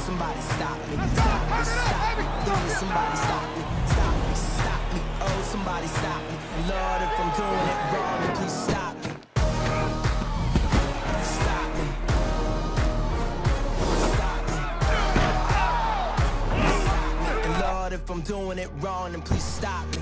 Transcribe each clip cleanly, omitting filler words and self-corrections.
somebody stop me. Stop me, stop me. Please, somebody stop me. Stop me, stop me. Oh, somebody stop me. Lord, if I'm doing it wrong, then please stop me. Stop me. Stop me. Stop me. And Lord, if I'm doing it wrong, then please stop me.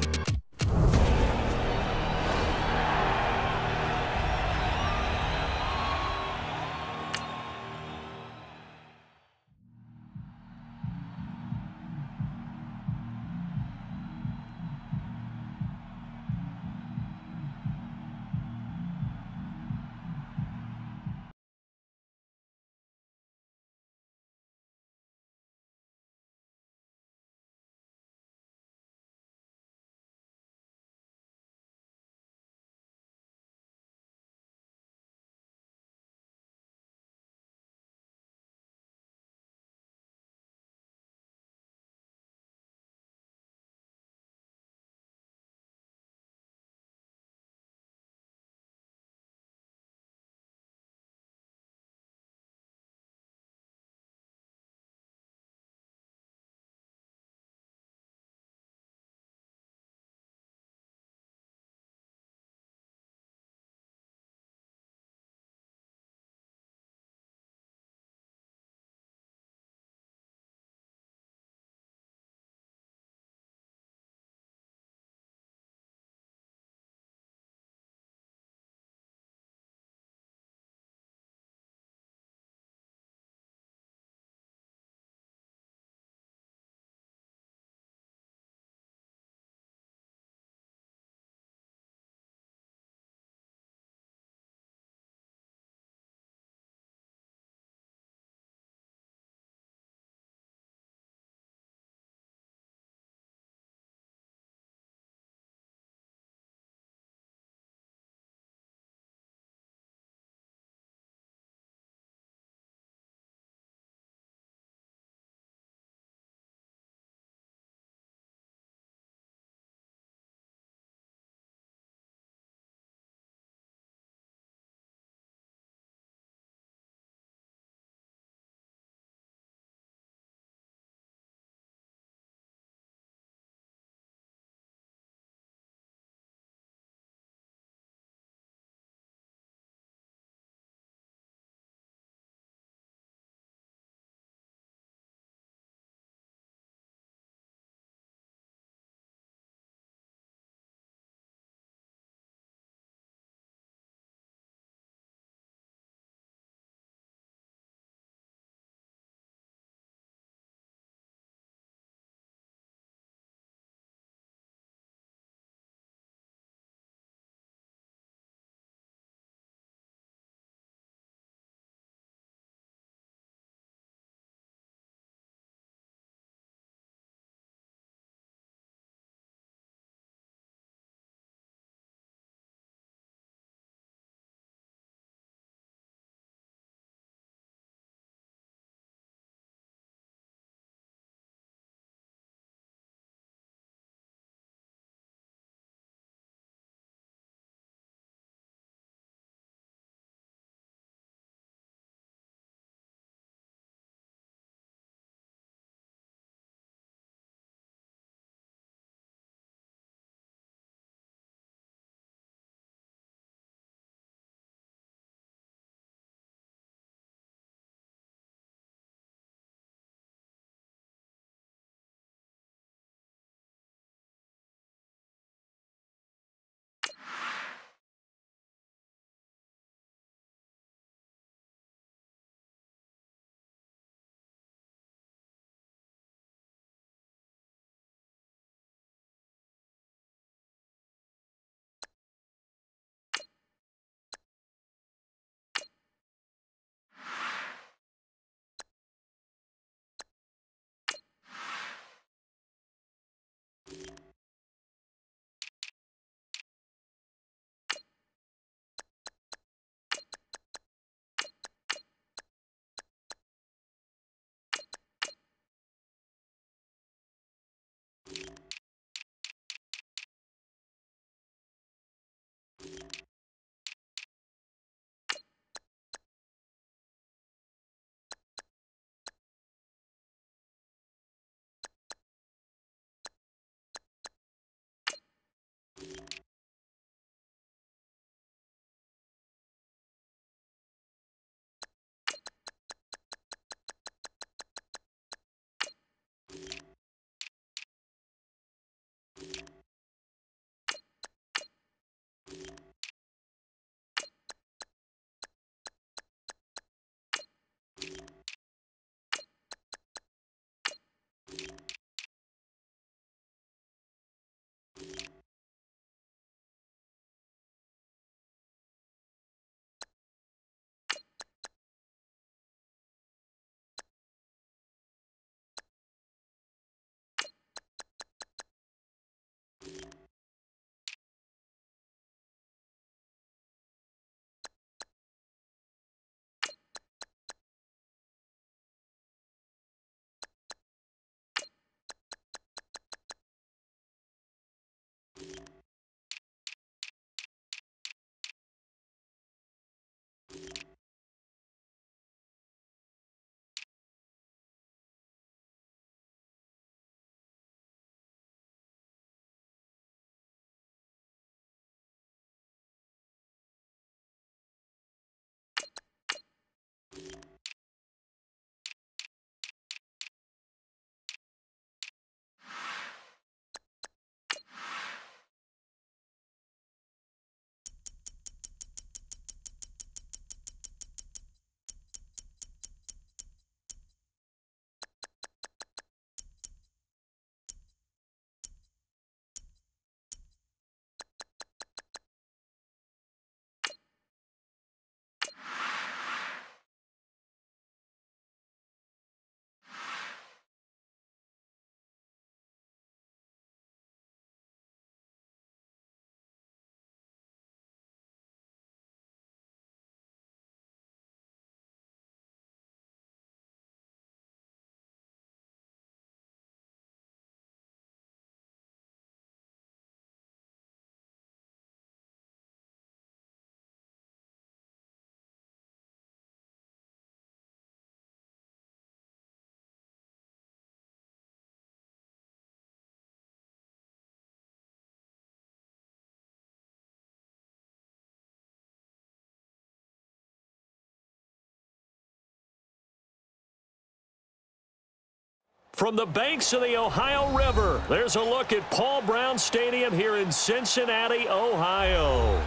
From the banks of the Ohio River, there's a look at Paul Brown Stadium here in Cincinnati, Ohio.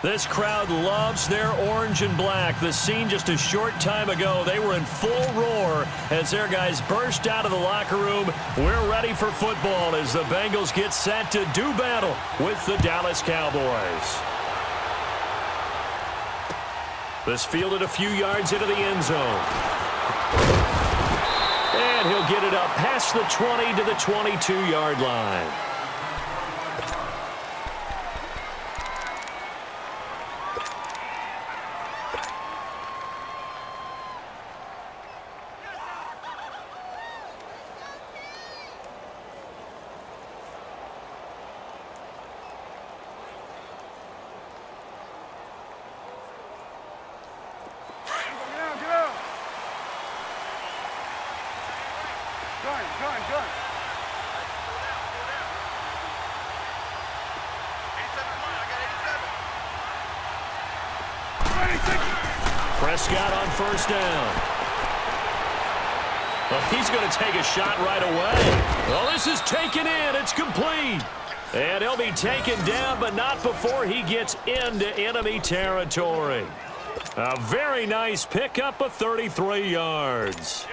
This crowd loves their orange and black. The scene just a short time ago, they were in full roar as their guys burst out of the locker room. We're ready for football as the Bengals get set to do battle with the Dallas Cowboys. This fielded a few yards into the end zone. And he'll get it up past the 20 to the 22-yard line. Prescott on first down. Well, he's going to take a shot right away. Well, this is taken in. It's complete. And he'll be taken down, but not before he gets into enemy territory. A very nice pickup of 33 yards.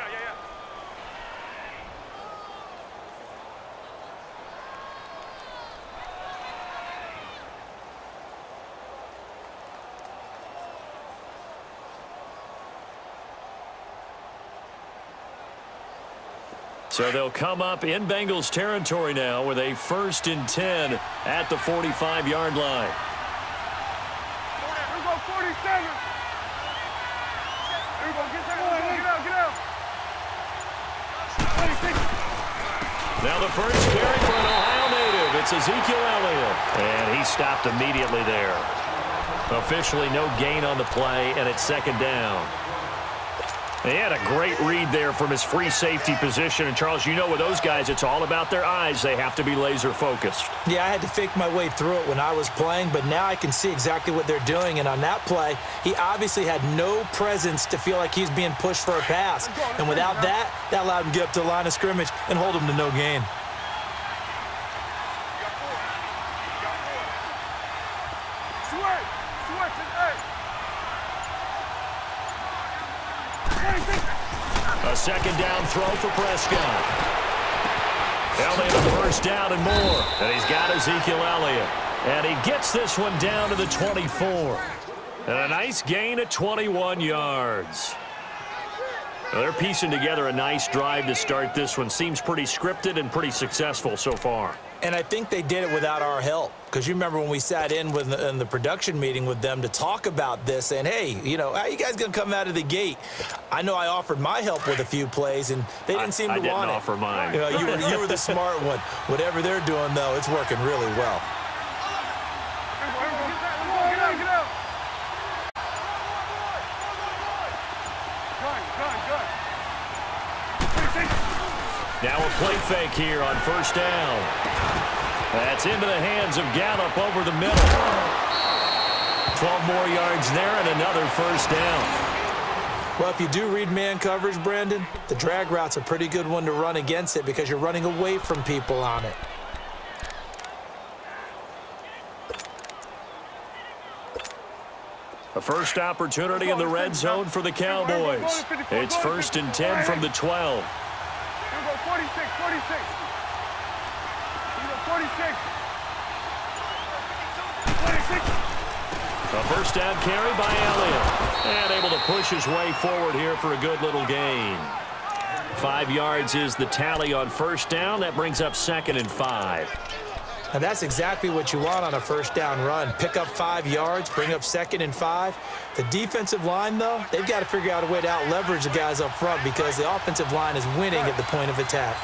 So they'll come up in Bengals territory now with a 1st and 10 at the 45-yard line. Here we go, 47. Here we go, get out. Now the first carry for an Ohio native. It's Ezekiel Elliott. And he stopped immediately there. Officially no gain on the play, and it's 2nd down. He had a great read there from his free safety position. And, Charles, you know with those guys, it's all about their eyes. They have to be laser-focused. Yeah, I had to fake my way through it when I was playing, but now I can see exactly what they're doing. And on that play, he obviously had no presence to feel like he's being pushed for a pass. And without that, that allowed him to get up to the line of scrimmage and hold him to no gain. A 2nd down throw for Prescott. Elliott a 1st down and more. And he's got Ezekiel Elliott. And he gets this one down to the 24. And a nice gain of 21 yards. Well, they're piecing together a nice drive to start this one. Seems pretty scripted and pretty successful so far. And I think they did it without our help. Because you remember when we sat in the production meeting with them to talk about this, saying, hey, you know, how are you guys going to come out of the gate? I know I offered my help with a few plays, and they didn't seem to want it. I didn't offer mine. You know, you were the smart one. Whatever they're doing, though, it's working really well. Now a play fake here on 1st down. That's into the hands of Gallup over the middle. 12 more yards there and another 1st down. Well, if you do read man coverage, Brandon, the drag route's a pretty good one to run against it because you're running away from people on it. A first opportunity in the red zone for the Cowboys. It's 1st and 10 from the 12. 46. A 1st down carry by Elliott. And able to push his way forward here for a good little gain. 5 yards is the tally on 1st down. That brings up 2nd and 5. And that's exactly what you want on a 1st down run. Pick up 5 yards, bring up 2nd and 5. The defensive line, though, they've got to figure out a way to out-leverage the guys up front because the offensive line is winning at the point of attack.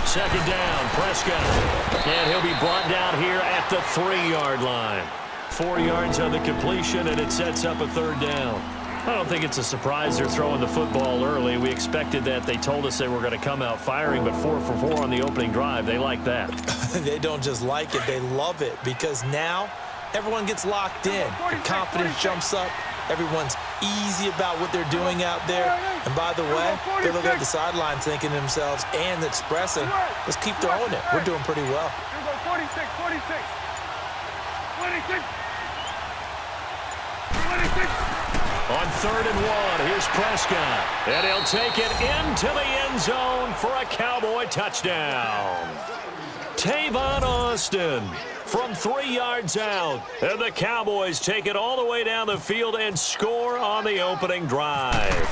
Second down, Prescott. And he'll be brought down here at the 3-yard line. 4 yards on the completion, and it sets up a 3rd down. I don't think it's a surprise they're throwing the football early. We expected that. They told us they were going to come out firing, but 4 for 4 on the opening drive. They like that. They don't just like it. They love it because now everyone gets locked in. The confidence jumps up. Everyone's easy about what they're doing out there. And by the way, they're looking at the sideline thinking to themselves and expressing, let's keep throwing it. We're doing pretty well. 46, 46. 26. 26. On 3rd and 1, here's Prescott. And he'll take it into the end zone for a Cowboy touchdown. Tavon Austin from 3 yards out. And the Cowboys take it all the way down the field and score on the opening drive.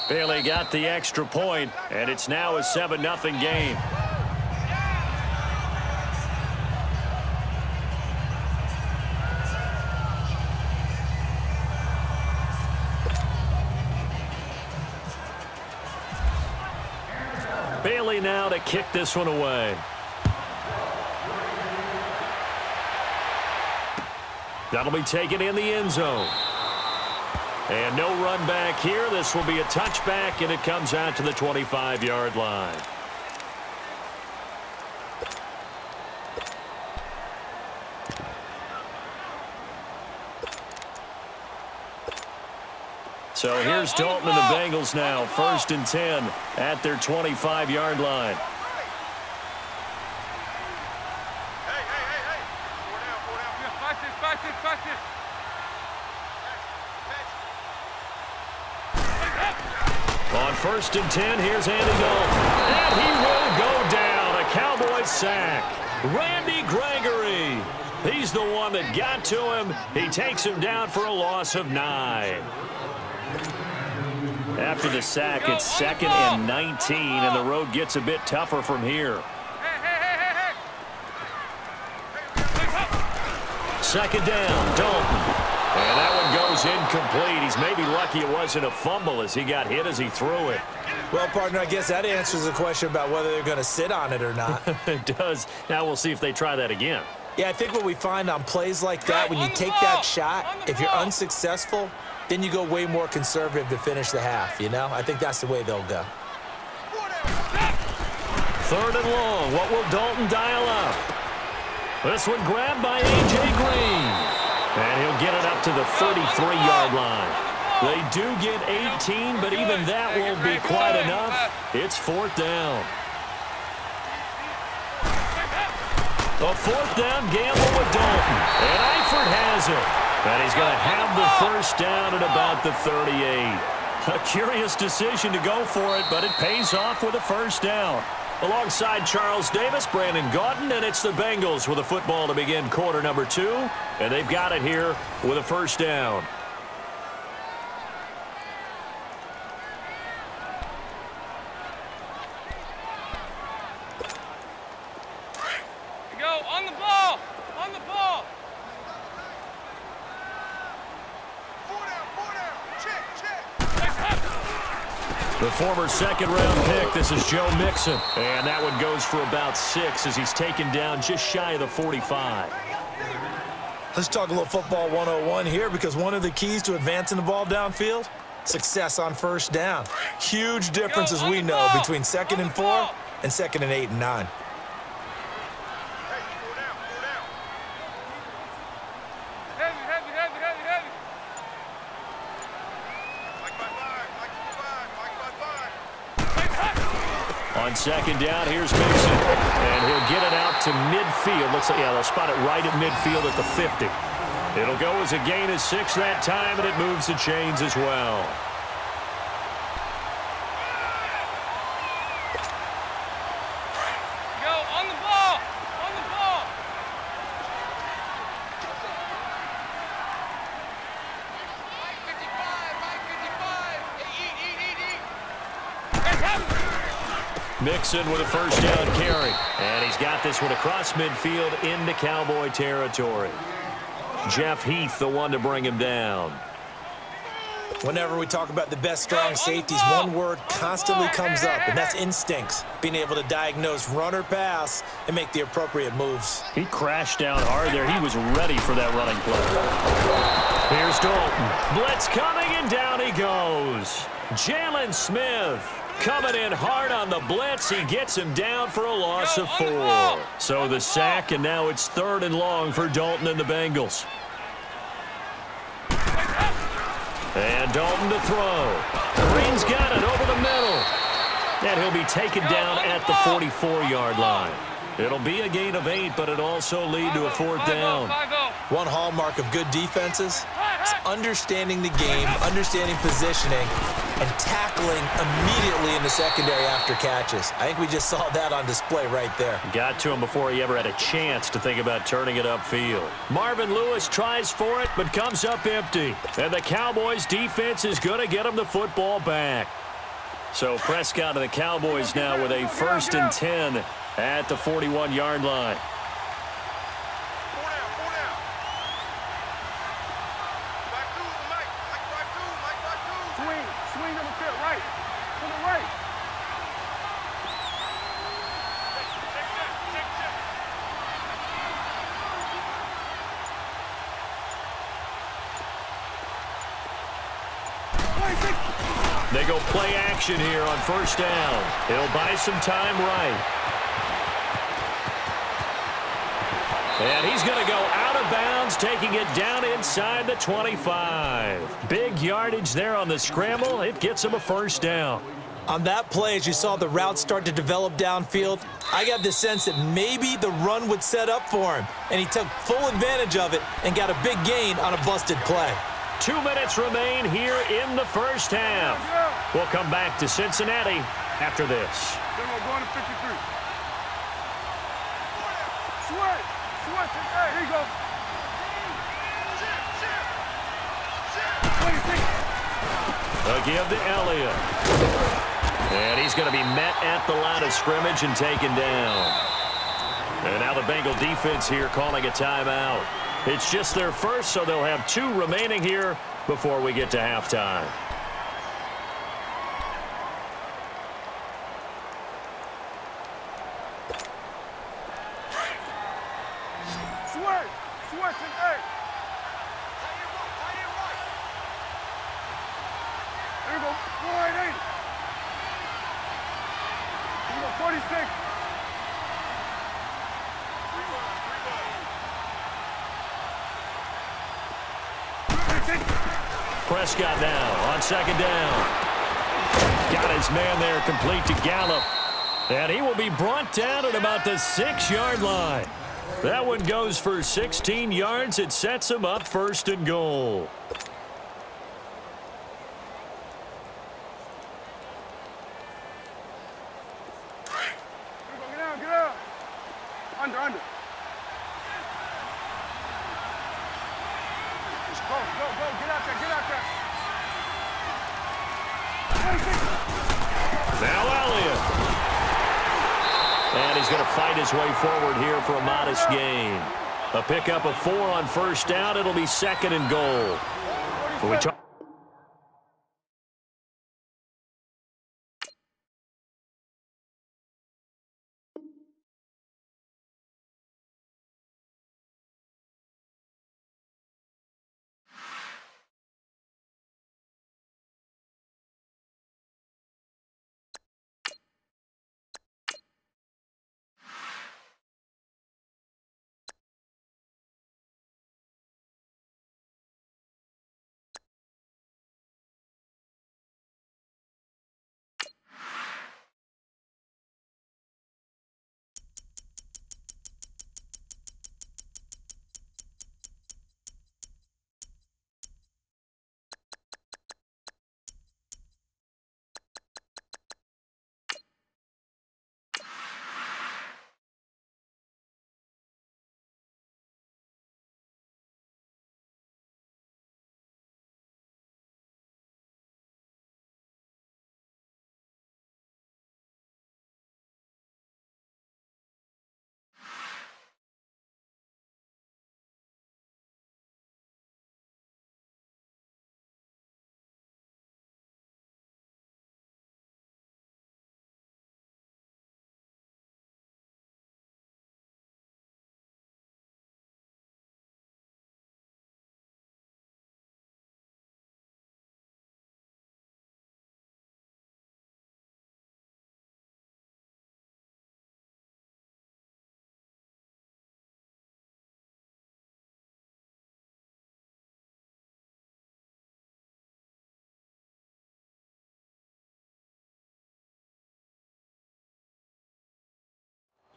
Bailey got the extra point, and it's now a 7-0 game. Bailey now to kick this one away. That'll be taken in the end zone. And no run back here. This will be a touchback, and it comes out to the 25-yard line. So here's Dalton and the Bengals now. 1st and 10 at their 25-yard line. Hey. 4 down. Watch this. On 1st and 10, here's Andy Dalton. And he will go down. A Cowboy sack. Randy Gregory. He's the one that got to him. He takes him down for a loss of 9. After the sack, it's 2nd and 19, and the road gets a bit tougher from here. Hey. 2nd down, Dalton. And that one goes incomplete. He's maybe lucky it wasn't a fumble as he got hit as he threw it. Well, partner, I guess that answers the question about whether they're going to sit on it or not. It does. Now we'll see if they try that again. Yeah, I think what we find on plays like that, when you take that shot, if you're unsuccessful, then you go way more conservative to finish the half, you know? I think that's the way they'll go. 3rd and long. What will Dalton dial up? This one grabbed by A.J. Green. And he'll get it up to the 33-yard line. They do get 18, but even that won't be quite enough. It's 4th down. A 4th down gamble with Dalton. And Eifert has it. And he's going to have the 1st down at about the 38. A curious decision to go for it, but it pays off with a 1st down. Alongside Charles Davis, Brandon Gaudin, and it's the Bengals with a football to begin quarter number 2. And they've got it here with a 1st down. Go on the ball. On the ball. 4 down. Check. The former 2nd-round pick, this is Joe Mixon. And that one goes for about 6 as he's taken down just shy of the 45. Let's talk a little football 101 here, because one of the keys to advancing the ball downfield, success on 1st down. Huge difference, as we know, between 2nd and 4 and 2nd and 8 and 9. On 2nd down, here's Mixon. And he'll get it out to midfield. Looks like, yeah, they'll spot it right at midfield at the 50. It'll go as a gain of 6 that time, and it moves the chains as well. Go on the ball. On the ball. Mixon with a 1st down carry. And he's got this one across midfield into Cowboy territory. Jeff Heath, the one to bring him down. Whenever we talk about the best strong safeties, one word constantly comes up, and that's instincts. Being able to diagnose run or pass and make the appropriate moves. He crashed down hard there. He was ready for that running play. Here's Dalton. Blitz coming, and down he goes. Jalen Smith coming in hard on the blitz. He gets him down for a loss of 4. So the sack, and now it's 3rd and long for Dalton and the Bengals. And Dalton to throw. Green's got it over the middle. And he'll be taken down at the 44-yard line. It'll be a gain of 8, but it also lead to a 4th down. One hallmark of good defenses is understanding the game, understanding positioning, and tackling immediately in the secondary after catches. I think we just saw that on display right there. Got to him before he ever had a chance to think about turning it upfield. Marvin Lewis tries for it, but comes up empty. And the Cowboys' defense is going to get him the football back. So Prescott and the Cowboys now with a 1st and 10 at the 41-yard line. They go play action here on 1st down. It'll buy some time right. And he's going to go out of bounds, taking it down inside the 25. Big yardage there on the scramble. It gets him a 1st down. On that play, as you saw the route start to develop downfield, I got the sense that maybe the run would set up for him, and he took full advantage of it and got a big gain on a busted play. 2 minutes remain here in the 1st half. We'll come back to Cincinnati after this. Going to 53. Switch. Hey, here you go. A give to Elliott. And he's going to be met at the line of scrimmage and taken down. And now the Bengal defense here calling a timeout. It's just their first, so they'll have 2 remaining here before we get to halftime. Switch and hey. There you go. 480. Here you go, 46. Prescott now on 2nd down. Got his man there complete to Gallup. And he will be brought down at about the 6-yard line. That one goes for 16 yards. It sets him up 1st and goal. Get out. Under. Go, get out there. Now Elliott. And he's going to fight his way forward here for a modest gain. A pickup of 4 on 1st down. It'll be 2nd and goal. When we talk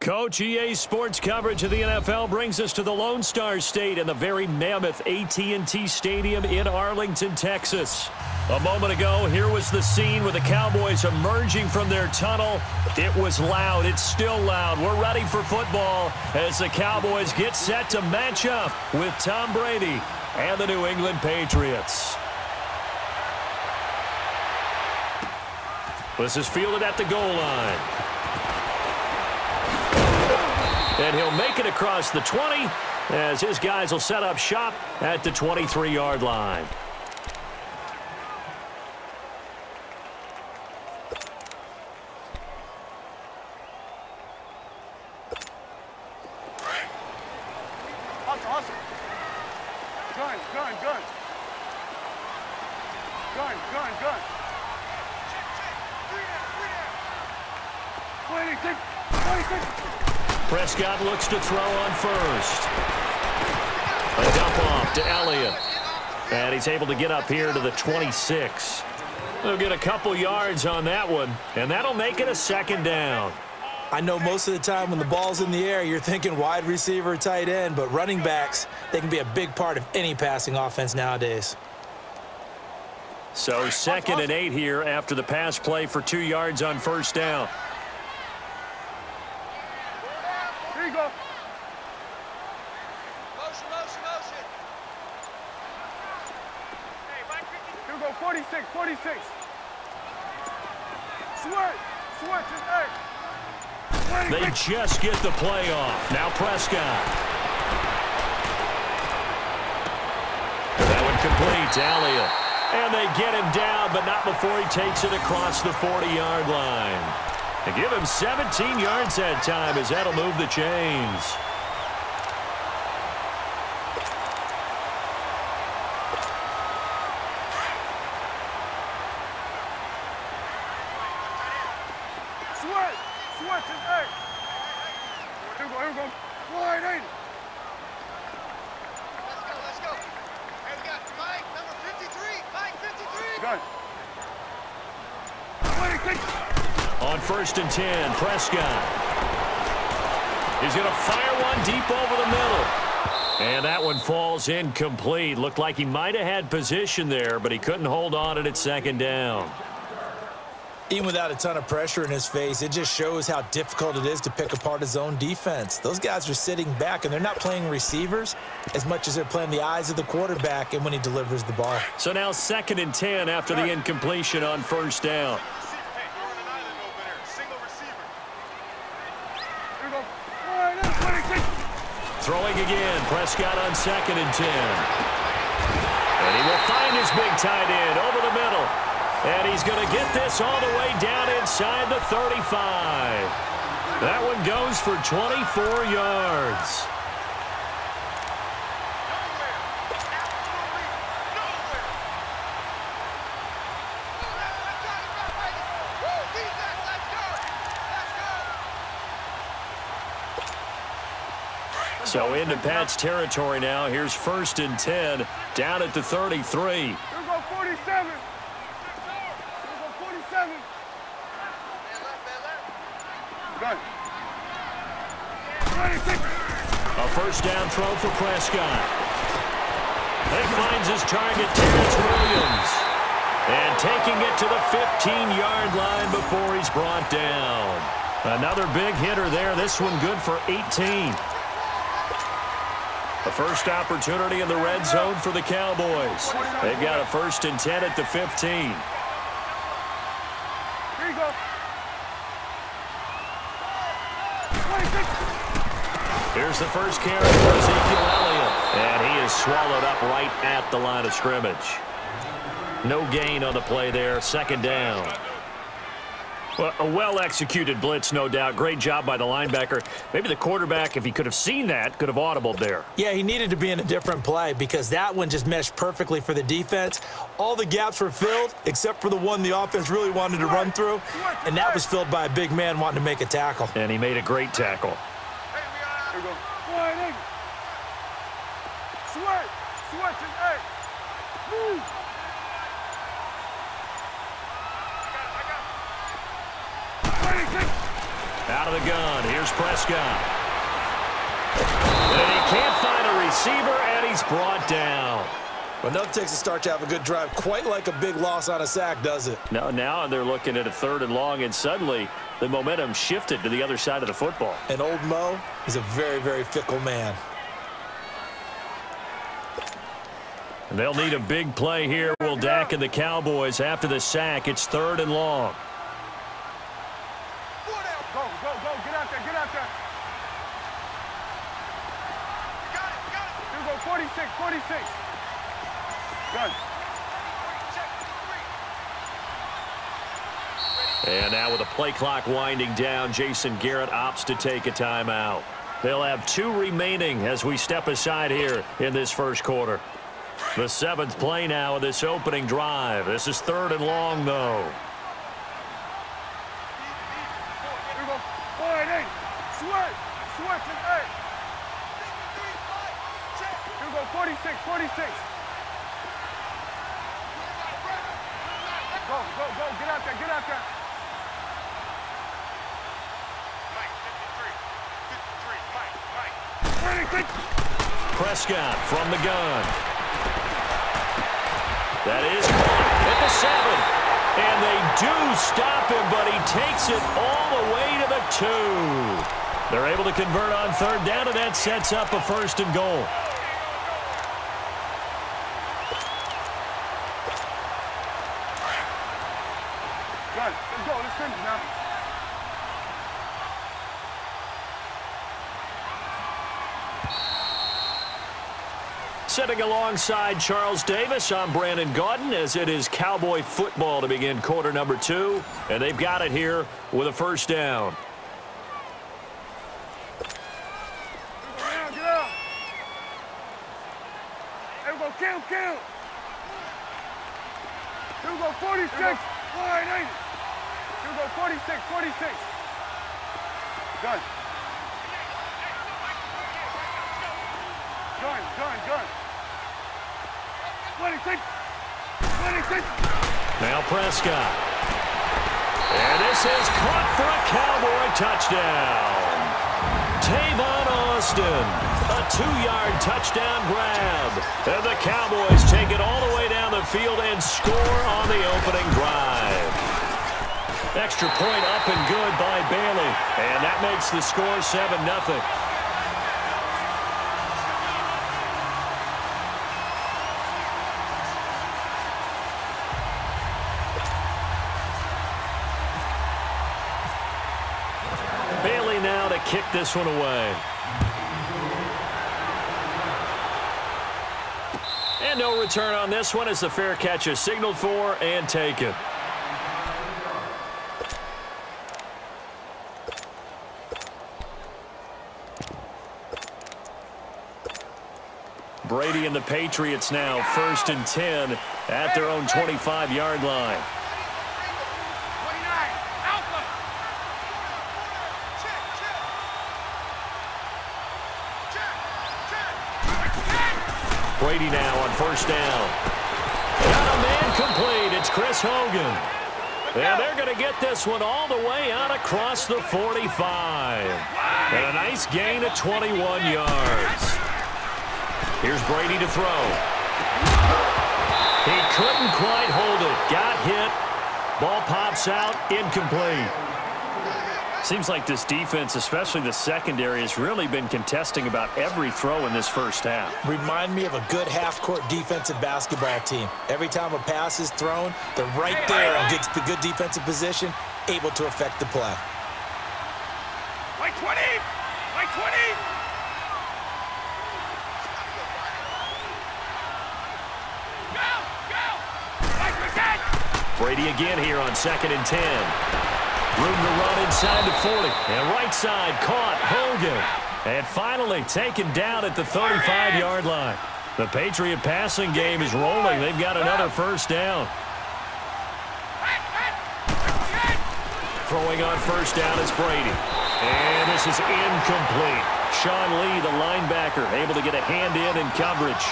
Coach, EA Sports coverage of the NFL brings us to the Lone Star State and the very mammoth AT&T Stadium in Arlington, Texas. A moment ago, here was the scene with the Cowboys emerging from their tunnel. It was loud. It's still loud. We're ready for football as the Cowboys get set to match up with Tom Brady and the New England Patriots. This is fielded at the goal line. And he'll make it across the 20 as his guys will set up shop at the 23-yard line. Hustle. Gun. Gun. 26. Prescott looks to throw on first. A dump off to Elliott. And he's able to get up here to the 26. They'll get a couple yards on that one, and that'll make it a second down. I know most of the time when the ball's in the air, you're thinking wide receiver, tight end, but running backs, they can be a big part of any passing offense nowadays. So 2nd and 8 here after the pass play for 2 yards on first down. Here you go. Motion. Here we go, 46. Switch is 8. They just get the play off. Now Prescott. That one complete to Elliott. And they get him down, but not before he takes it across the 40-yard line. They give him 17 yards that time as that'll move the chains. Switch is 8. Here we go. Wide 80. Let's go. Hey, we got Mike, number 53. Mike, 53. Gun. 26. On 1st and 10, Prescott. He's going to fire one deep over the middle. And that one falls incomplete. Looked like he might have had position there, but he couldn't hold on it at 2nd down. Even without a ton of pressure in his face, it just shows how difficult it is to pick apart his own defense. Those guys are sitting back, and they're not playing receivers as much as they're playing the eyes of the quarterback and when he delivers the ball. So now 2nd and 10 after the incompletion on first down. Throwing again, Prescott on 2nd and 10. And he will find his big tight end over the middle. And he's going to get this all the way down inside the 35. That one goes for 24 yards. So into Pat's territory now. Here's 1st and 10 down at the 33. Here we go, 47. Gun. 26. A first down throw for Prescott. He finds his target, Terrence Williams. And taking it to the 15-yard line before he's brought down. Another big hitter there. This one good for 18. The first opportunity in the red zone for the Cowboys. They've got a 1st and 10 at the 15. Here you go. 26. Here's the first carry for Ezekiel Elliott. And he is swallowed up right at the line of scrimmage. No gain on the play there. 2nd down. Well, a well-executed blitz, no doubt. Great job by the linebacker. Maybe the quarterback, if he could have seen that, could have audibled there. Yeah, he needed to be in a different play because that one just meshed perfectly for the defense. All the gaps were filled except for the one the offense really wanted to run through, and that was filled by a big man wanting to make a tackle. And he made a great tackle. Here we go. Wide 80. Switch is 8. Move. Out of the gun, here's Prescott. And he can't find a receiver, and he's brought down. Well, nothing takes a start to have a good drive, quite like a big loss on a sack, does it? No, now they're looking at a 3rd and long, and suddenly the momentum shifted to the other side of the football. And old Mo is a very, very fickle man. They'll need a big play here. Will Dak and the Cowboys after the sack. It's 3rd and long. Go, go, go. Get out there, get out there. You got it, you got it. Here we go, 46, 46. Gun. And now with the play clock winding down, Jason Garrett opts to take a timeout. They'll have 2 remaining as we step aside here in this first quarter. The 7th play now of this opening drive. This is 3rd and long, though. Here we go. 4 and 8. Switch. Switch and 8. Here we go. 46, 46. Go, go, go. Get out there, get out there. Mike, 53. 53, Mike, Mike. Prescott from the gun. That is caught at the 7. And they do stop him, but he takes it all the way to the 2. They're able to convert on 3rd down, and that sets up a 1st and goal. Gun, let's go. Let's finish now. Sitting alongside Charles Davis, I'm Brandon Gaudin, as it is Cowboy football to begin quarter number 2. And they've got it here with a 1st down. Get out, get out. Here we go, kill, kill. Here we go, 46. 4 and 8. Here we go, 46, 46. Gun. Gun, gun, gun. 26. 26. Now Prescott. And this is caught for a Cowboy touchdown. Tavon Austin. A 2-yard touchdown grab. And the Cowboys take it all the way down the field and score on the opening drive. Extra point up and good by Bailey. And that makes the score 7-0. Bailey now to kick this one away. And no return on this one as the fair catch is signaled for and taken. Brady and the Patriots now 1st and 10 at their own 25-yard line. Brady now on 1st down. Got a man complete. It's Chris Hogan. And they're going to get this one all the way out across the 45. And a nice gain of 21 yards. Here's Brady to throw. He couldn't quite hold it. Got hit. Ball pops out. Incomplete. Seems like this defense, especially the secondary, has really been contesting about every throw in this first half. Remind me of a good half-court defensive basketball team. Every time a pass is thrown, they're right there in good defensive position, able to affect the play. Like 20! Like 20! Go! Go! Like again! Brady again here on 2nd and 10. Room to run inside the 40. And right side caught Hogan. And finally taken down at the 35-yard line. The Patriot passing game is rolling. They've got another 1st down. Throwing on 1st down is Brady. And this is incomplete. Sean Lee, the linebacker, able to get a hand in coverage.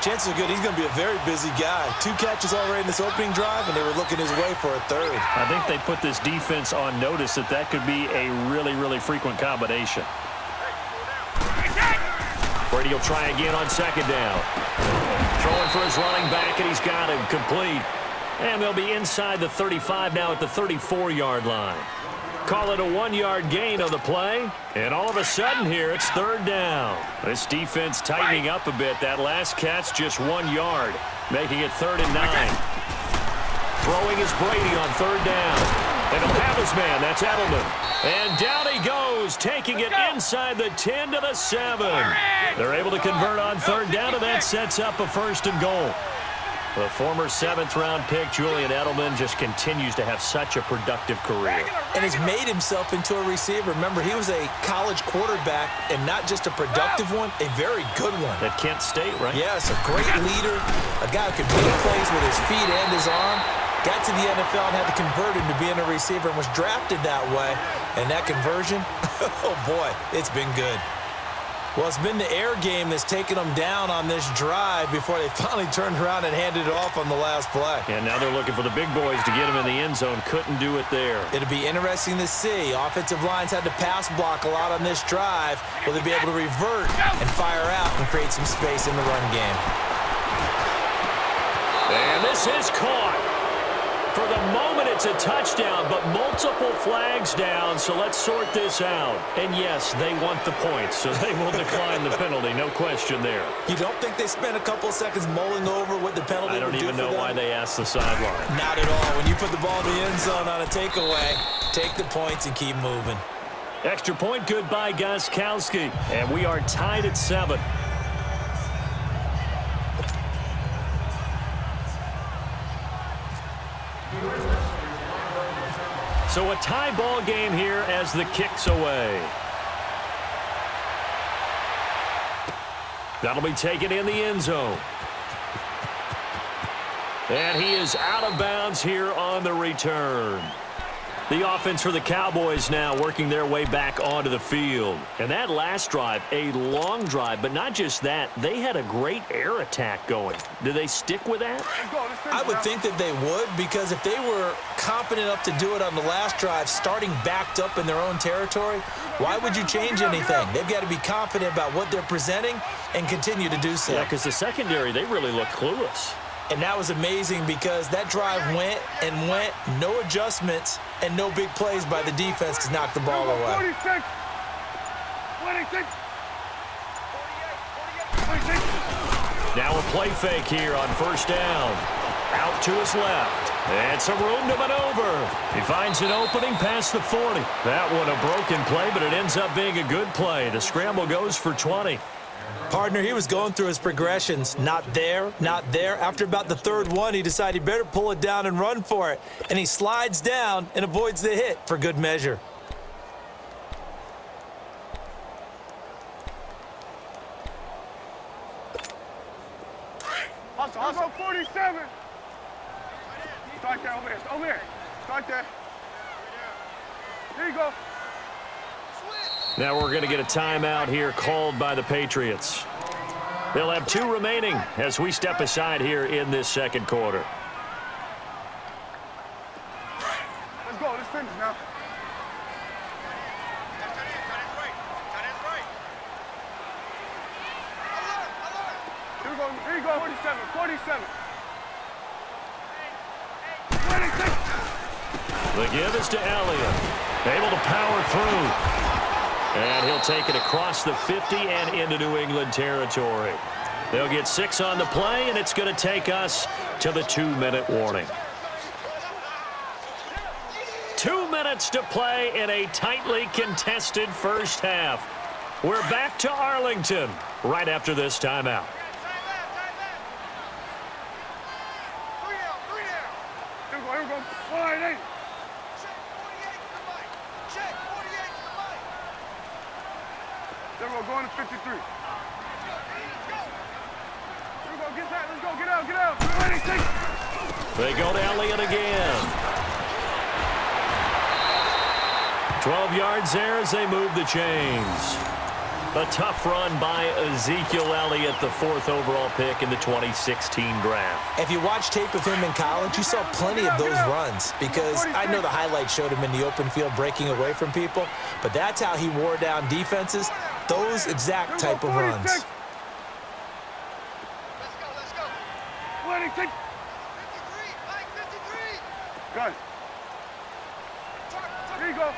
chances are good he's going to be a very busy guy. 2 catches already in this opening drive, and they were looking his way for a third. I think they put this defense on notice that could be a really, really frequent combination. Brady will try again on second down. Throwing for his running back, and he's got him complete. And they'll be inside the 35 now at the 34-yard line. Call it a 1-yard gain on the play. And all of a sudden here, it's third down. This defense tightening up a bit. That last catch just 1 yard, making it 3rd and 9. Throwing is Brady on third down. And he'll have his man. That's Edelman. And down he goes, taking it inside the 10 to the 7. They're able to convert on third down, and that sets up a 1st and goal. The former 7th-round pick, Julian Edelman, just continues to have such a productive career. And has made himself into a receiver. Remember, he was a college quarterback, and not just a productive one, a very good one. At Kent State, right? Yes, a great leader, a guy who could make plays with his feet and his arm. Got to the NFL and had to convert him to being a receiver and was drafted that way. And that conversion, oh boy, it's been good. Well, it's been the air game that's taken them down on this drive before they finally turned around and handed it off on the last play. And now they're looking for the big boys to get him in the end zone. Couldn't do it there. It'll be interesting to see. Offensive lines had to pass block a lot on this drive. Will they be able to revert and fire out and create some space in the run game? And this is caught. For the moment, it's a touchdown, but multiple flags down, so let's sort this out. And yes, they want the points, so they will decline the penalty, no question there. You don't think they spent a couple of seconds mulling over what the penalty would do for them? I don't even know why they asked the sideline. Not at all. When you put the ball in the end zone on a takeaway, take the points and keep moving. Extra point, good by Gostkowski, and we are tied at 7. So a tie ball game here as the kick's away. That'll be taken in the end zone. And he is out of bounds here on the return. The offense for the Cowboys now working their way back onto the field. And that last drive, a long drive, but not just that, they had a great air attack going. Do they stick with that? I would think that they would, because if they were confident enough to do it on the last drive, starting backed up in their own territory, why would you change anything? They've got to be confident about what they're presenting and continue to do so. Yeah, because the secondary, they really look clueless. And that was amazing because that drive went and went, no adjustments, and no big plays by the defense to knock the ball away. 46. 26. 46. Now a play fake here on first down. Out to his left. And some room to maneuver. He finds an opening past the 40. That one a broken play, but it ends up being a good play. The scramble goes for 20. Partner, he was going through his progressions. Not there, not there. After about the third one, he decided he better pull it down and run for it. And he slides down and avoids the hit for good measure. Hustle, 47. Start there, over there. Over there. Start there. Here you go. Now we're going to get a timeout here called by the Patriots. They'll have 2 remaining as we step aside here in this second quarter. Let's go. Let's finish now. Here we go. Here you go. 47. 47. 26. The give is to Elliott. Able to power through. And he'll take it across the 50 and into New England territory. They'll get 6 on the play, and it's going to take us to the 2-minute warning. 2 minutes to play in a tightly contested first half. We're back to Arlington right after this timeout. Here we go. Wide 8. There we go, going to 53. Here we go, get that, let's go, get out, get out. 26. They go to Elliott again. 12 yards there as they move the chains. A tough run by Ezekiel Elliott, the 4th overall pick in the 2016 draft. If you watch tape of him in college, you saw plenty of those runs because I know the highlights showed him in the open field breaking away from people, but that's how he wore down defenses, those exact type of runs. Let's go. 26. 53, Mike, 53. Good. Here you go.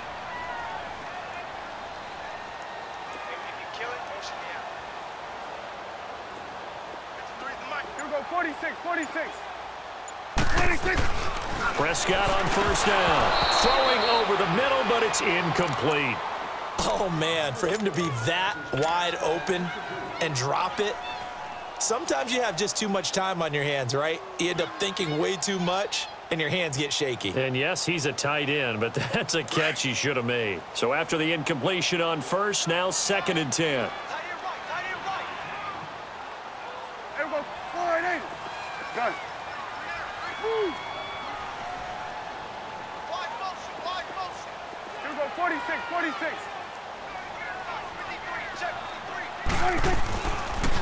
If you kill it, motion me out. 53 is the mic. Here we go. 46. 26. Prescott on first down. Throwing over the middle, but it's incomplete. Oh, man, for him to be that wide open and drop it, sometimes you have just too much time on your hands, right? You end up thinking way too much, and your hands get shaky. And yes, he's a tight end, but that's a catch he should have made. So after the incompletion on first, now 2nd and 10. Tight end right. Here we go. 4-8. Good. Woo. Wide motion. Here we go. 46. 53, check 53. 26.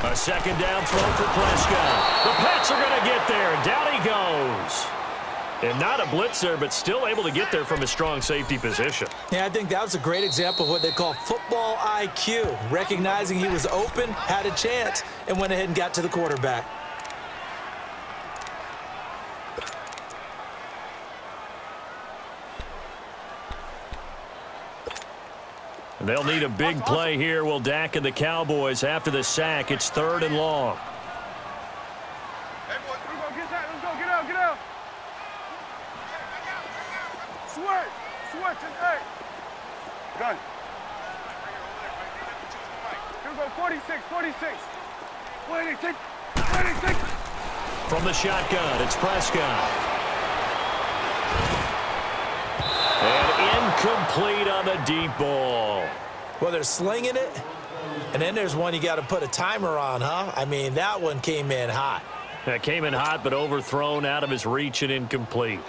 A 2nd down throw for Prescott. The Pats are going to get there, and down he goes. And not a blitzer, but still able to get there from a strong safety position. Yeah, I think that was a great example of what they call football IQ, recognizing he was open, had a chance, and went ahead and got to the quarterback. And they'll need a big play here, will Dak and the Cowboys. After the sack, it's 3rd and long. Everyone, Here we go. Get that. Let's go. Get out. Switch. Hey. Good. Here we go. 46. 26. From the shotgun, it's Prescott. And incomplete on the deep ball. Well, they're slinging it, and then there's one you got to put a timer on, huh? I mean, that one came in hot. That came in hot, but overthrown out of his reach and incomplete.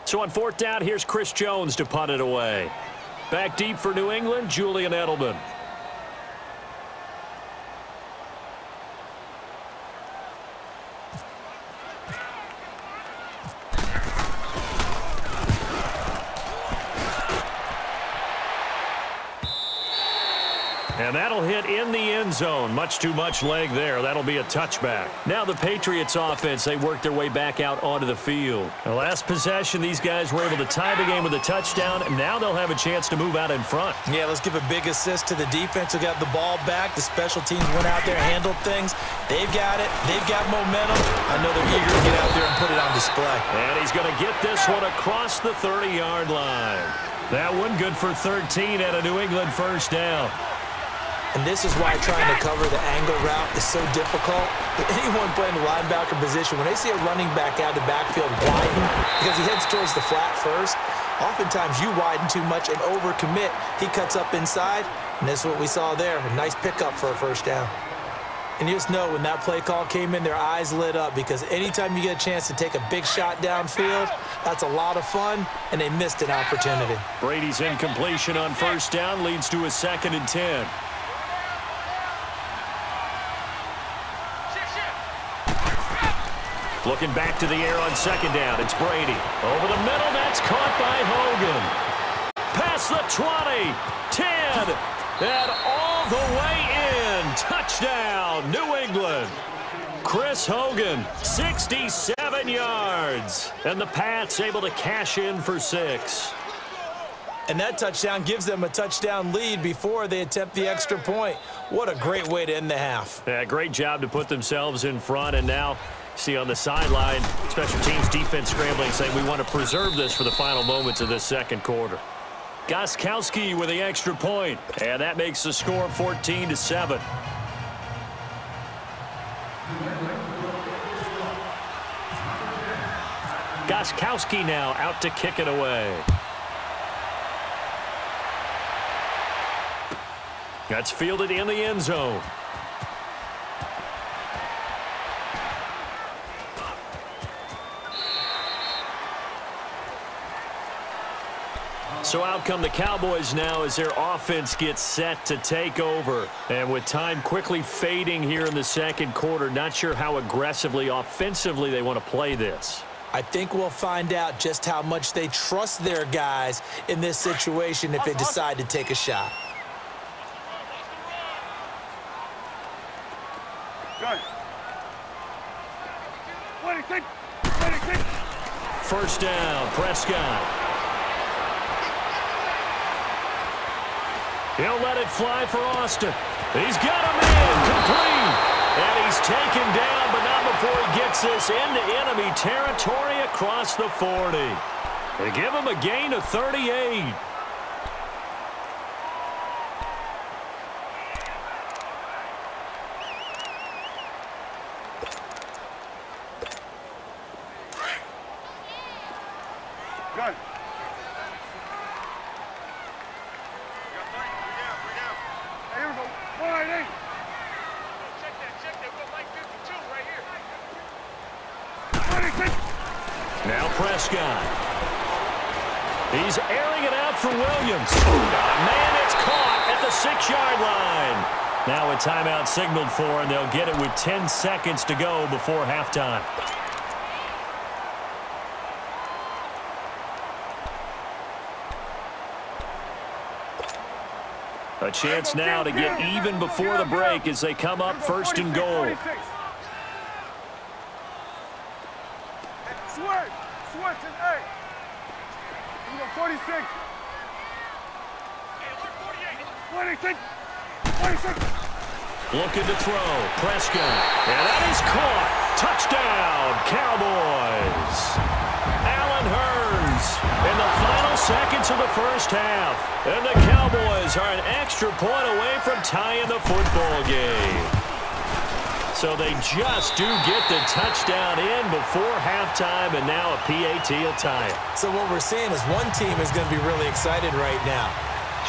So on 4th down, here's Chris Jones to punt it away. Back deep for New England, Julian Edelman. And that'll hit in the end zone. Much too much leg there. That'll be a touchback. Now the Patriots offense, they work their way back out onto the field. The last possession, these guys were able to tie the game with a touchdown, and now they'll have a chance to move out in front. Yeah, let's give a big assist to the defense who got the ball back. The special teams went out there, handled things. They've got it. They've got momentum. I know they're eager to get out there and put it on display. And he's going to get this one across the 30-yard line. That one good for 13 at a New England first down. And this is why trying to cover the angle route is so difficult. Anyone playing the linebacker position, when they see a running back out of the backfield widen, because he heads towards the flat first, oftentimes you widen too much and overcommit. He cuts up inside, and this is what we saw there. A nice pickup for a first down. And you just know when that play call came in, their eyes lit up, because anytime you get a chance to take a big shot downfield, that's a lot of fun, and they missed an opportunity. Brady's incompletion on first down leads to a 2nd and 10. Looking back to the air on 2nd down. It's Brady. Over the middle. That's caught by Hogan. Past the 20. 10. And all the way in. Touchdown, New England. Chris Hogan, 67 yards. And the Pats able to cash in for 6. And that touchdown gives them a touchdown lead before they attempt the extra point. What a great way to end the half. Yeah, great job to put themselves in front. And now, see on the sideline, special teams defense scrambling, saying we want to preserve this for the final moments of this second quarter. Gostkowski with the extra point. And that makes the score 14-7. Gostkowski now out to kick it away. That's fielded in the end zone. So out come the Cowboys now as their offense gets set to take over. And with time quickly fading here in the second quarter, not sure how aggressively, offensively they want to play this. I think we'll find out just how much they trust their guys in this situation if they decide to take a shot. Good. First down, Prescott. He'll let it fly for Austin. He's got a man complete. And he's taken down, but not before he gets this into enemy territory across the 40. They give him a gain of 38. Good. Hey, here we go. 198. Check that. We're like 52 right here. Now Prescott. He's airing it out for Williams. Man, it's caught at the 6-yard line. Now a timeout signaled for, and they'll get it with 10 seconds to go before halftime. A chance now to get even before the break as they come up first and goal. Switch and A. We go 46. 46. Looking to throw. Prescott. And that is caught. Touchdown, Cowboys. Allen Hurns in the final seconds of the first half. And the Cowboys are an extra point away from tying the football game. So they just do get the touchdown in before halftime, and now a PAT will tie it. So what we're seeing is one team is going to be really excited right now.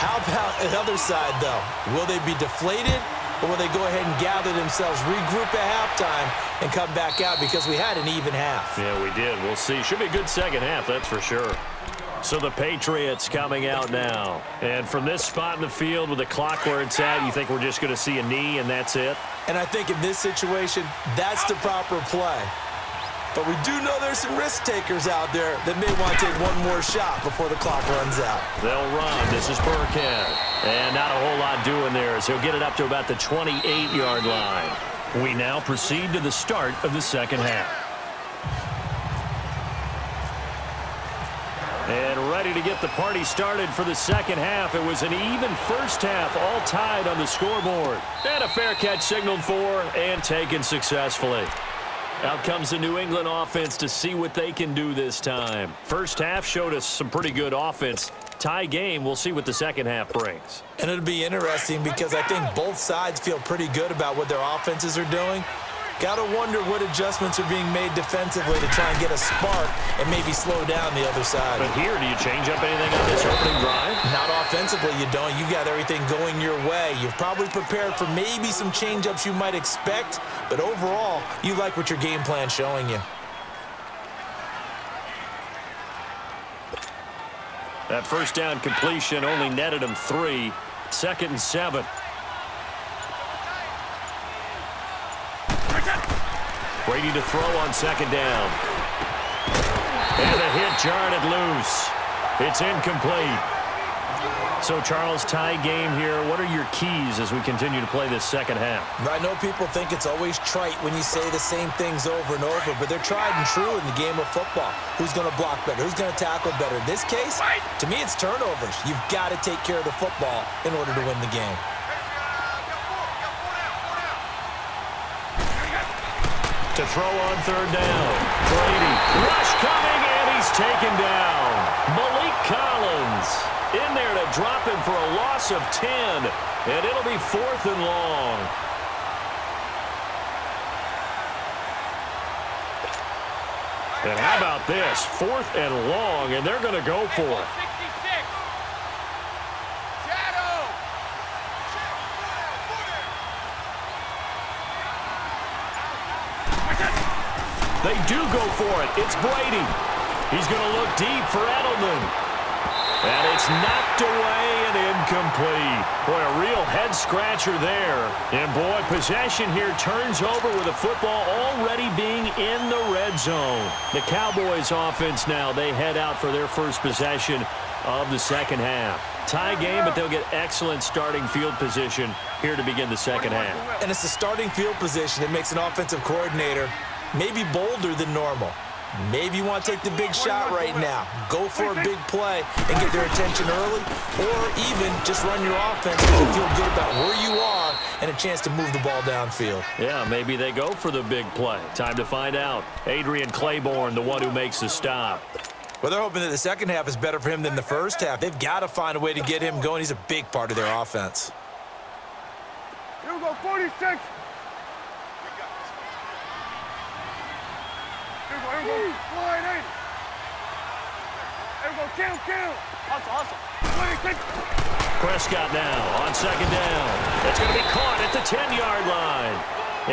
How about the other side, though? Will they be deflated, or will they go ahead and gather themselves, regroup at halftime, and come back out because we had an even half? Yeah, we did. We'll see. Should be a good second half, that's for sure. So the Patriots coming out now. And from this spot in the field with the clock where it's at, you think we're just going to see a knee and that's it? And I think in this situation, that's the proper play. But we do know there's some risk takers out there that may want to take one more shot before the clock runs out. They'll run. This is Burkhead. And not a whole lot doing there as he'll get it up to about the 28-yard line. We now proceed to the start of the second half. And ready to get the party started for the second half. It was an even first half, all tied on the scoreboard. And a fair catch signaled for and taken successfully. Out comes the New England offense to see what they can do this time. First half showed us some pretty good offense. Tie game, we'll see what the second half brings. And it'll be interesting because I think both sides feel pretty good about what their offenses are doing. Got to wonder what adjustments are being made defensively to try and get a spark and maybe slow down the other side. But here, do you change up anything on this opening drive? Not offensively, you don't. You got everything going your way. You've probably prepared for maybe some change-ups you might expect, but overall, you like what your game plan's showing you. That first down completion only netted him 3. 2nd and 7. Brady to throw on second down. And a hit jarred it loose. It's incomplete. So, Charles, tie game here. What are your keys as we continue to play this second half? I know people think it's always trite when you say the same things over and over, but they're tried and true in the game of football. Who's going to block better? Who's going to tackle better? In this case, to me, it's turnovers. You've got to take care of the football in order to win the game. To throw on third down. Brady. Rush coming, and he's taken down. Malik Collins in there to drop him for a loss of 10. And it'll be 4th and long. And how about this? 4th and long, and they're going to go for it. They do go for it. It's Brady. He's going to look deep for Edelman. And it's knocked away and incomplete. Boy, a real head-scratcher there. And, boy, possession here turns over with the football already being in the red zone. The Cowboys offense now, they head out for their first possession of the second half. Tie game, but they'll get excellent starting field position here to begin the second half. And it's the starting field position that makes an offensive coordinator maybe bolder than normal. Maybe you want to take the big shot right now. Go for a big play and get their attention early, or even just run your offense because you feel good about where you are and a chance to move the ball downfield. Yeah, maybe they go for the big play. Time to find out. Adrian Claiborne, the one who makes the stop. Well, they're hoping that the second half is better for him than the first half. They've got to find a way to get him going. He's a big part of their offense. Here we go, 46. Here we go. Line 8. Here we go, kill. Awesome. 26. Prescott now on second down. It's going to be caught at the 10-yard line.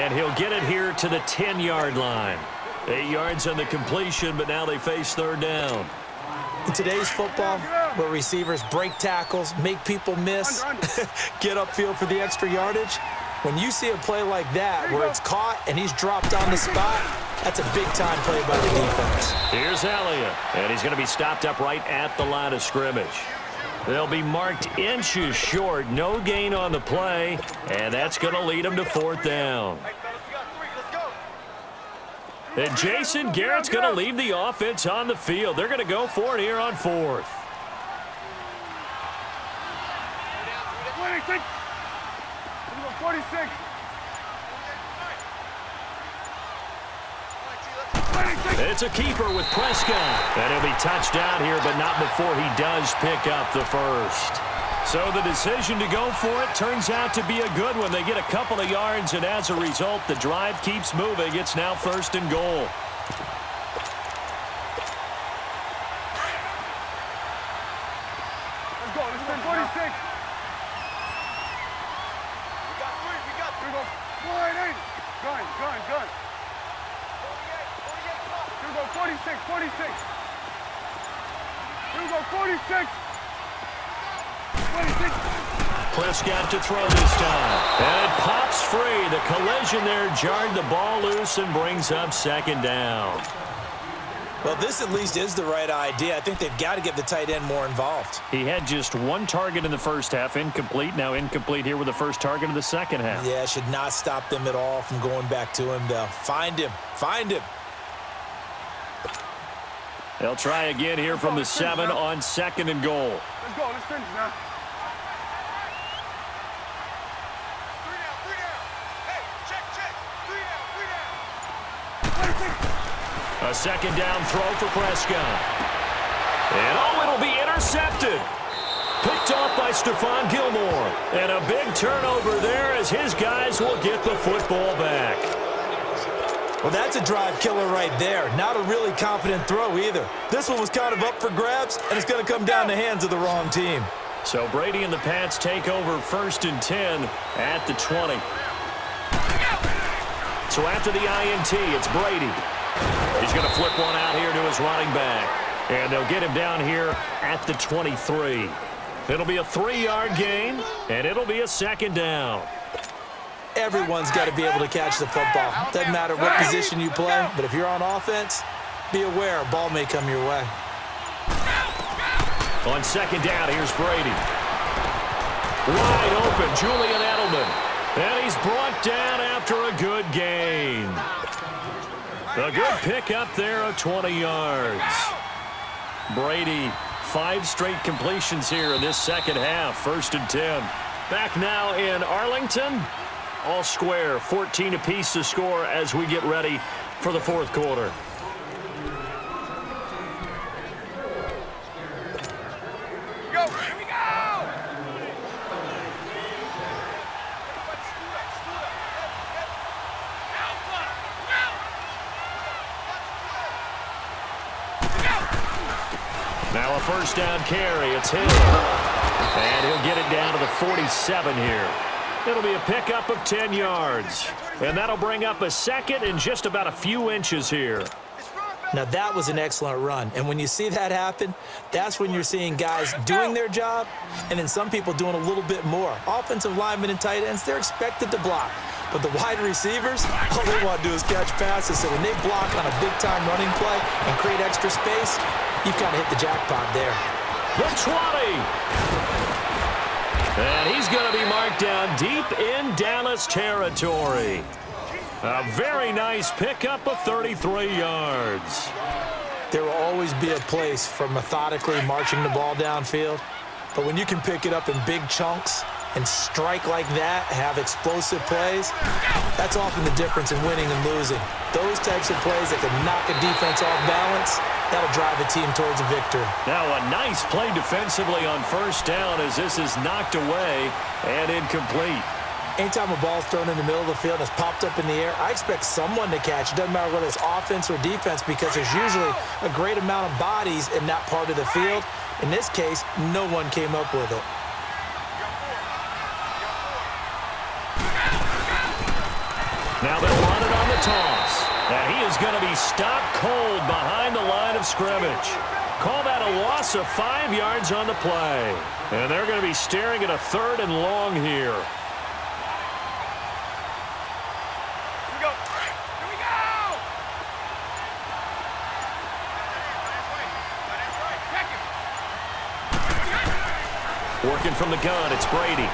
And he'll get it here to the 10-yard line. 8 yards on the completion, but now they face third down. In today's football, where receivers break tackles, make people miss, get upfield for the extra yardage, when you see a play like that where it's caught and he's dropped on the spot, that's a big-time play by the defense. Here's Elliott, and he's going to be stopped up right at the line of scrimmage. They'll be marked inches short, no gain on the play, and that's going to lead them to fourth down. And Jason Garrett's going to leave the offense on the field. They're going to go for it here on fourth. 26. 46. 26. It's a keeper with Prescott. And he'll be touched down here, but not before he does pick up the first. So the decision to go for it turns out to be a good one. They get a couple of yards, and as a result, the drive keeps moving. It's now first and goal. Let's go. Let's spin 46. We got 3. Here we go. Line 8. Gun. Here we go. 46. Here we go. 46. Prescott to throw this time. And it pops free. The collision there jarred the ball loose and brings up second down. Well, this at least is the right idea. I think they've got to get the tight end more involved. He had just one target in the first half, incomplete. Now incomplete here with the first target of the second half. Yeah, should not stop them at all from going back to him, though. Find him. They'll try again here from the 7 on second and goal. Let's go. Let's finish now. A second down throw for Prescott. And it'll be intercepted. Picked off by Stephon Gilmore. And a big turnover there as his guys will get the football back. Well, that's a drive killer right there. Not a really confident throw either. This one was kind of up for grabs, and it's going to come down the hands of the wrong team. So Brady and the Pats take over first and 10 at the 20. So after the INT, it's Brady. He's going to flip one out here to his running back. And they'll get him down here at the 23. It'll be a 3-yard gain, and it'll be a second down. Everyone's got to be able to catch the football. Doesn't matter what position you play, but if you're on offense, be aware a ball may come your way. On second down, here's Brady. Wide open, Julian Edelman. And he's brought down after a good gain. A good pickup there of 20 yards. Brady, 5 straight completions here in this second half. First and 10. Back now in Arlington. All square, 14 apiece to score as we get ready for the fourth quarter. Go. Here we go. Now a first down carry. It's Hill. And he'll get it down to the 47 here. It'll be a pickup of 10 yards. And that'll bring up a second and just about a few inches here. Now, that was an excellent run. And when you see that happen, that's when you're seeing guys doing their job and then some people doing a little bit more. Offensive linemen and tight ends, they're expected to block. But the wide receivers, all they want to do is catch passes. So when they block on a big-time running play and create extra space, you've kind of hit the jackpot there. The 20. And he's going to be marked down deep in Dallas territory. A very nice pickup of 33 yards. There will always be a place for methodically marching the ball downfield. But when you can pick it up in big chunks and strike like that, have explosive plays, that's often the difference in winning and losing. Those types of plays that can knock a defense off balance, that'll drive a team towards a victory. Now a nice play defensively on first down as this is knocked away and incomplete. Anytime a ball's thrown in the middle of the field and it's popped up in the air, I expect someone to catch. It doesn't matter whether it's offense or defense because there's usually a great amount of bodies in that part of the field. In this case, no one came up with it. Now they'll run it on the toss. And he is going to be stopped cold behind the line of scrimmage. Call that a loss of 5 yards on the play. And they're going to be staring at a 3rd and long here. Working from the gun, it's Brady.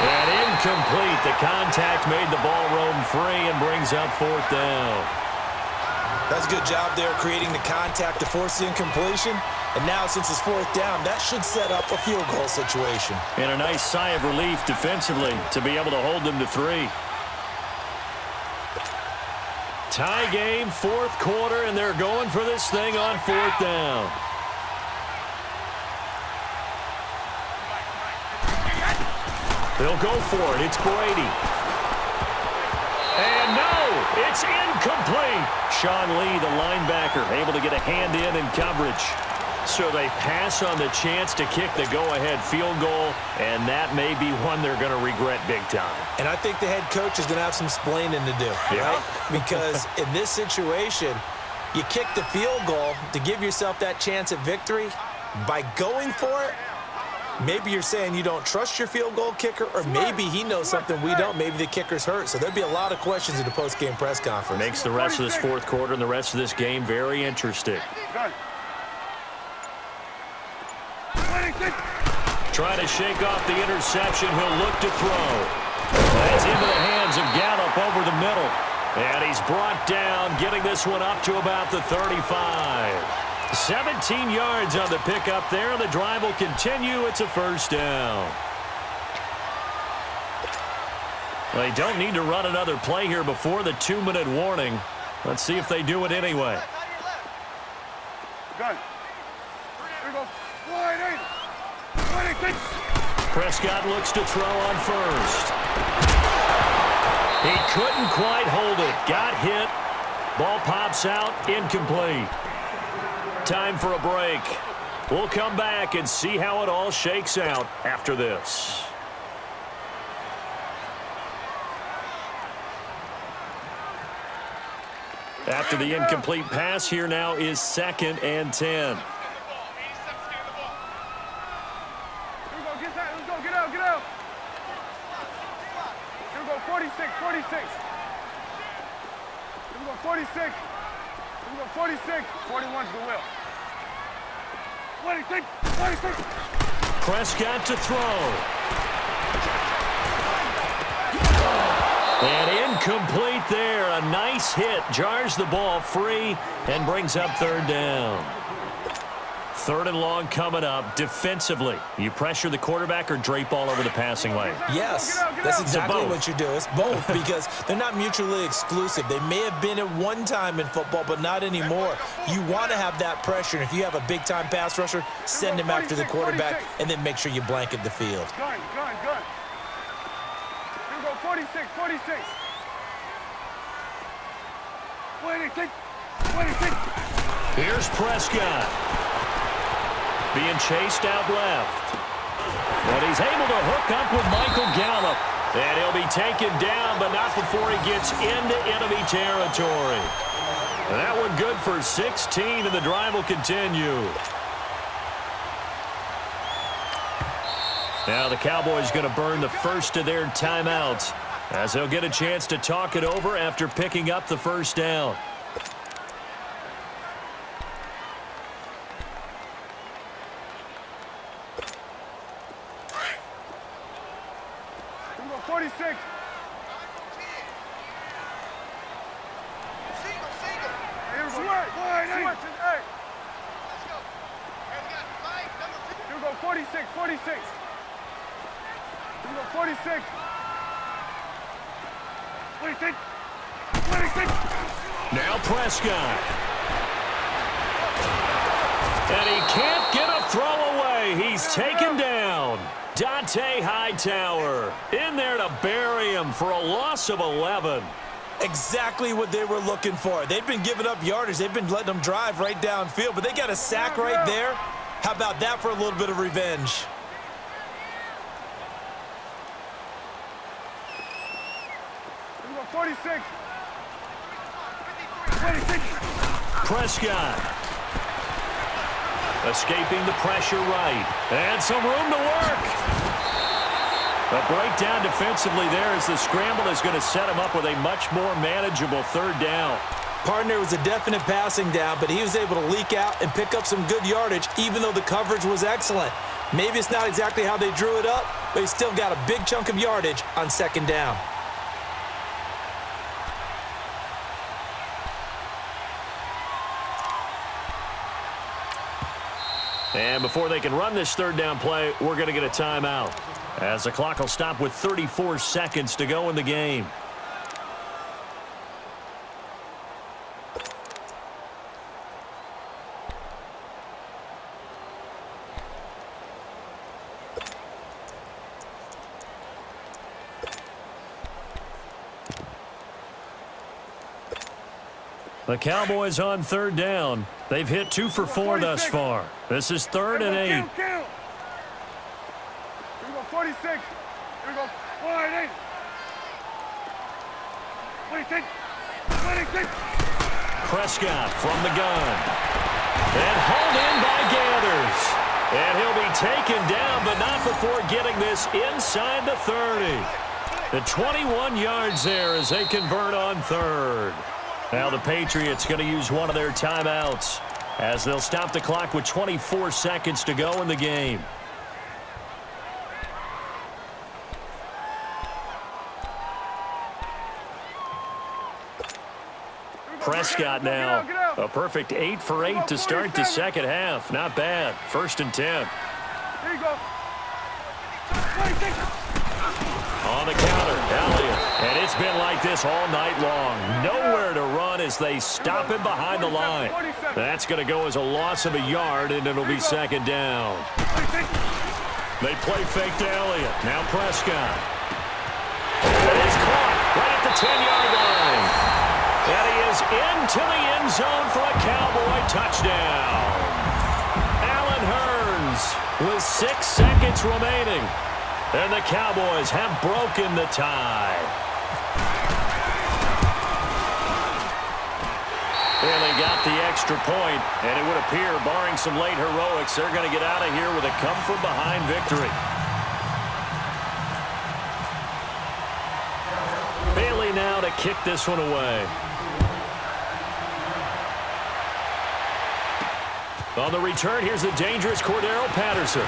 And incomplete. The contact made the ball roam free and brings up 4th down. That's a good job there creating the contact to force the incompletion. And now since it's 4th down, that should set up a field goal situation. And a nice sigh of relief defensively to be able to hold them to 3. Tie game, 4th quarter, and they're going for this thing on 4th down. They'll go for it. It's Brady. And no, it's incomplete. Sean Lee, the linebacker, able to get a hand in coverage. So they pass on the chance to kick the go-ahead field goal, and that may be one they're going to regret big time. And I think the head coach is going to have some splaining to do, right? Because in this situation, you kick the field goal to give yourself that chance at victory. By going for it, maybe you're saying you don't trust your field goal kicker, or maybe he knows something we don't. Maybe the kicker's hurt. So there'll be a lot of questions in the post-game press conference. Makes the rest of this 4th quarter and the rest of this game very interesting. Trying to shake off the interception. He'll look to throw. That's into the hands of Gallup over the middle. And he's brought down, getting this one up to about the 35. 17 yards on the pickup there. The drive will continue. It's a 1st down. They don't need to run another play here before the 2-minute warning. Let's see if they do it anyway. Gun. Here we go. Wide 8. Prescott looks to throw on first. He couldn't quite hold it. Got hit. Ball pops out. Incomplete. Time for a break. We'll come back and see how it all shakes out after this. After the incomplete pass, here now is 2nd and 10. Here we go. Get that. Let's go. Get out. Get out. Here we go. 46. 46. Here we go. 46. Here we go. 46. 41 to the wheel. 26. 26. Prescott to throw. And incomplete there. A nice hit. Jars the ball free and brings up 3rd down. 3rd and long coming up. Defensively, you pressure the quarterback or drape all over the passing lane? Yes, that's exactly what you do. It's both because they're not mutually exclusive. They may have been at one time in football, but not anymore. You want to have that pressure. And if you have a big-time pass rusher, send him after the quarterback and then make sure you blanket the field. Gun. Here we go. 46. 46. 26. 26. Here's Prescott. Being chased out left. But he's able to hook up with Michael Gallup. And he'll be taken down, but not before he gets into enemy territory. And that one good for 16, and the drive will continue. Now the Cowboys going to burn the first of their timeouts as they'll get a chance to talk it over after picking up the first down. Here we go, 46. Here we go. Hey. Let's go. Here we got Mike, number 50. Here we go, 46, 46. Here we go, 46. 26. 26. Now Prescott. And he can't get a throw away. He's taken down. Dante Hightower in there to bury him for a loss of 11. Exactly what they were looking for. They've been giving up yardage. They've been letting them drive right downfield, but they got a sack right there. How about that for a little bit of revenge? Here we go, 46. 26. Prescott escaping the pressure right. And some room to work. A breakdown defensively there as the scramble is going to set him up with a much more manageable third down. Partner was a definite passing down, but he was able to leak out and pick up some good yardage, even though the coverage was excellent. Maybe it's not exactly how they drew it up, but he still got a big chunk of yardage on second down. And before they can run this third down play, we're going to get a timeout, as the clock will stop with 34 seconds to go in the game. The Cowboys on third down. They've hit 2 for 4 thus far. This is 3rd and 8. Here we go, 46. Here we go, 48. 26. 26. Prescott from the gun. And hauled in by Gathers. And he'll be taken down, but not before getting this inside the 30. The 21 yards there as they convert on third. Now the Patriots going to use one of their timeouts as they'll stop the clock with 24 seconds to go in the game. Prescott now, a perfect 8 for 8 to start the second half. Not bad. 1st and 10. Here you go. 26. On the counter, Elliott. And it's been like this all night long. Nowhere to run as they stop him behind the line. That's going to go as a loss of a yard, and it'll be second down. They play fake to Elliott. Now Prescott. And he's caught right at the 10-yard line. And he is into the end zone for a Cowboy touchdown. Allen Hurns with 6 seconds remaining. And the Cowboys have broken the tie. And they got the extra point, and it would appear, barring some late heroics, they're going to get out of here with a come-from-behind victory. Bailey now to kick this one away. On the return, here's the dangerous Cordero Patterson.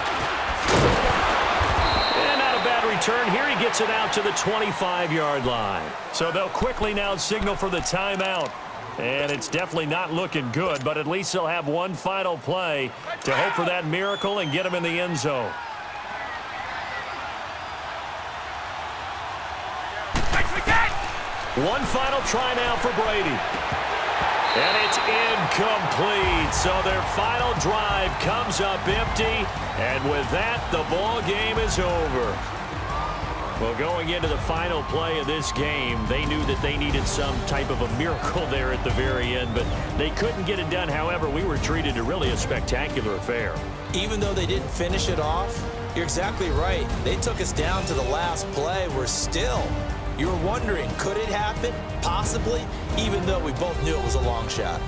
Bad return here. He gets it out to the 25-yard line. So they'll quickly now signal for the timeout. And it's definitely not looking good, but at least they'll have one final play to hope for that miracle and get him in the end zone. One final try now for Brady. And it's incomplete. So their final drive comes up empty. And with that, the ball game is over. Well, going into the final play of this game, they knew that they needed some type of a miracle there at the very end, but they couldn't get it done. However, we were treated to really a spectacular affair. Even though they didn't finish it off, you're exactly right. They took us down to the last play. We're still You were wondering, could it happen? Possibly, even though we both knew it was a long shot.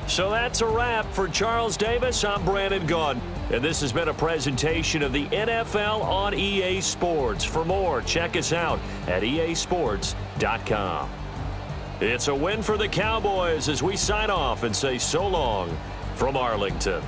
So that's a wrap for Charles Davis. I'm Brandon Gunn. And this has been a presentation of the NFL on EA Sports. For more, check us out at easports.com. It's a win for the Cowboys as we sign off and say so long from Arlington.